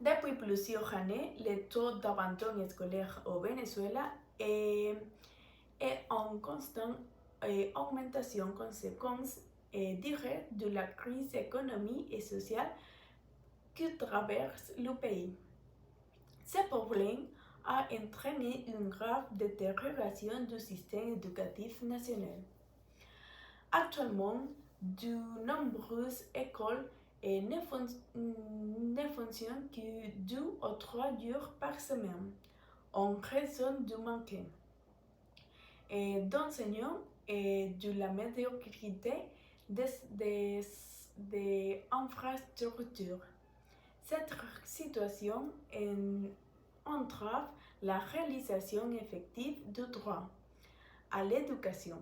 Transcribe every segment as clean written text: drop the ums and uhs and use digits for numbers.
Depuis plusieurs années, le taux d'abandon scolaire au Venezuela est en constante augmentation, conséquence directe de la crise économique et sociale que traverse le pays. Ce problème a entraîné une grave détérioration du système éducatif national. Actuellement, de nombreuses écoles ne fonctionnent que 2 ou 3 jours par semaine en raison du manque d'enseignants et de la médiocrité des infrastructures. Cette situation entrave la réalisation effective du droit à l'éducation,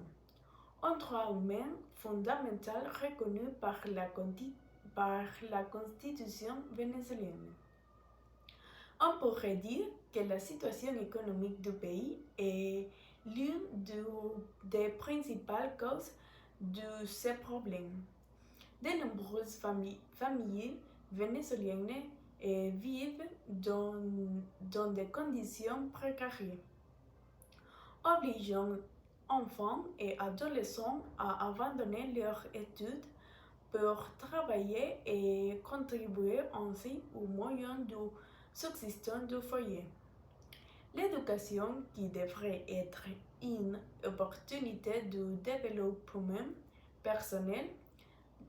un droit humain fondamental reconnu par la Constitution vénézuélienne. On pourrait dire que la situation économique du pays est l'une des principales causes de ces problèmes. De nombreuses familles vénézuéliennes vivent dans des conditions précaires, obligeant enfants et adolescents à abandonner leurs études pour travailler et contribuer ainsi aux moyens de subsistance du foyer. L'éducation, qui devrait être une opportunité de développement personnel,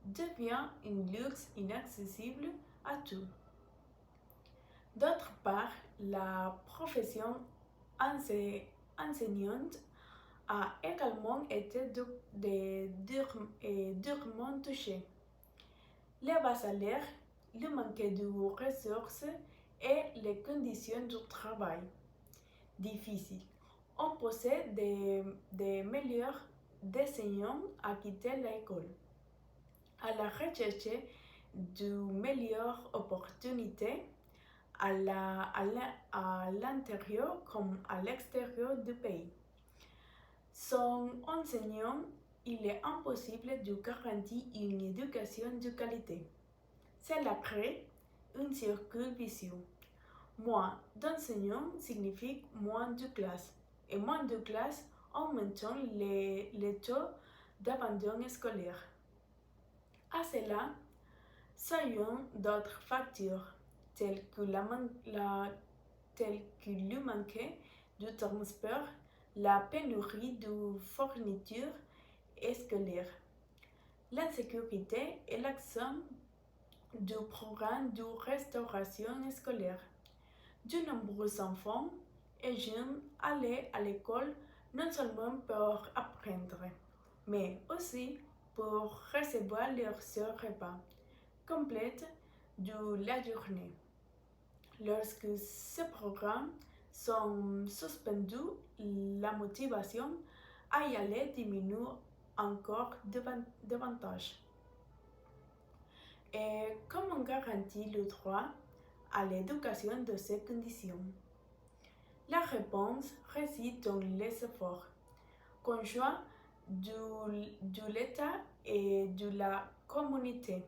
devient un luxe inaccessible à tous. D'autre part, la profession enseignante a également été durement touchée. Les bas salaires, le manque de ressources et les conditions de travail difficiles ont poussé des meilleurs enseignants à quitter l'école, à la recherche de meilleures opportunités à l'intérieur comme à l'extérieur du pays. Sans enseignant, il est impossible de garantir une éducation de qualité. Cela crée un cercle vicieux. Moins d'enseignants signifie moins de classes, et moins de classes augmentant les taux d'abandon scolaire. À cela s'ajoutent d'autres facteurs, tels que le manque de transport, la pénurie de fournitures scolaires, l'insécurité et l'absence de programmes de restauration scolaire. De nombreux enfants et jeunes allaient à l'école non seulement pour apprendre, mais aussi pour recevoir leur seul repas complète de la journée. Lorsque ces programmes sont suspendus, la motivation à y aller diminue encore davantage. Et comment garantir le droit à l'éducation dans ces conditions? La réponse réside dans les efforts conjoints de l'État et de la communauté.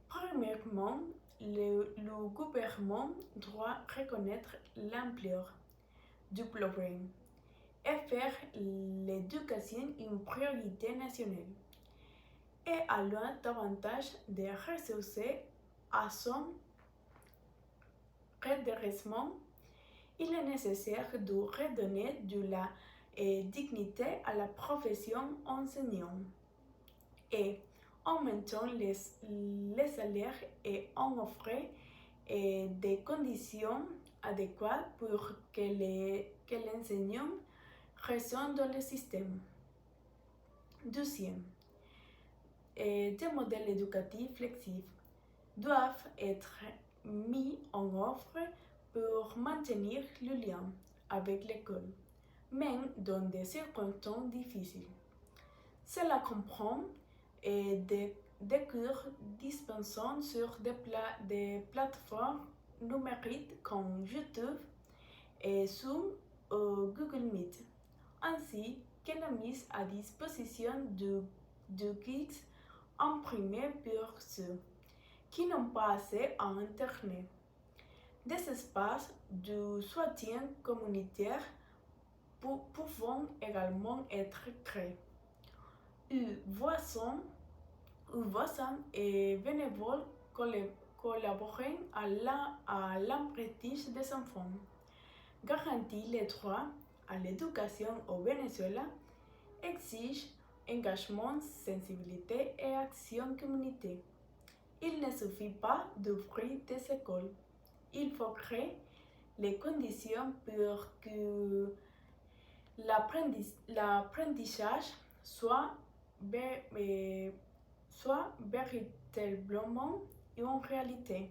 Premièrement, le gouvernement doit reconnaître l'ampleur du problème et faire l'éducation une priorité nationale, et allouer davantage de ressources à son redressement. Il est nécessaire de redonner de la dignité à la profession enseignante et en maintenant les salaires et en offrant des conditions adéquates pour que l'enseignant résonne dans le système. Deuxième, des modèles éducatifs flexibles doivent être mis en œuvre pour maintenir le lien avec l'école, même dans des circonstances difficiles. Cela comprend des cours dispensés sur des plateformes numériques comme YouTube et Zoom ou Google Meet, ainsi que la mise à disposition de kits imprimés pour ceux qui n'ont pas accès à Internet. Des espaces de soutien communautaire pouvant également être créés. Voisins et bénévoles collaborent à l'apprentissage des enfants. Garantir les droits à l'éducation au Venezuela exige engagement, sensibilité et action communautaire. Il ne suffit pas d'ouvrir des écoles. Il faut créer les conditions pour que l'apprentissage soit véritablement une réalité.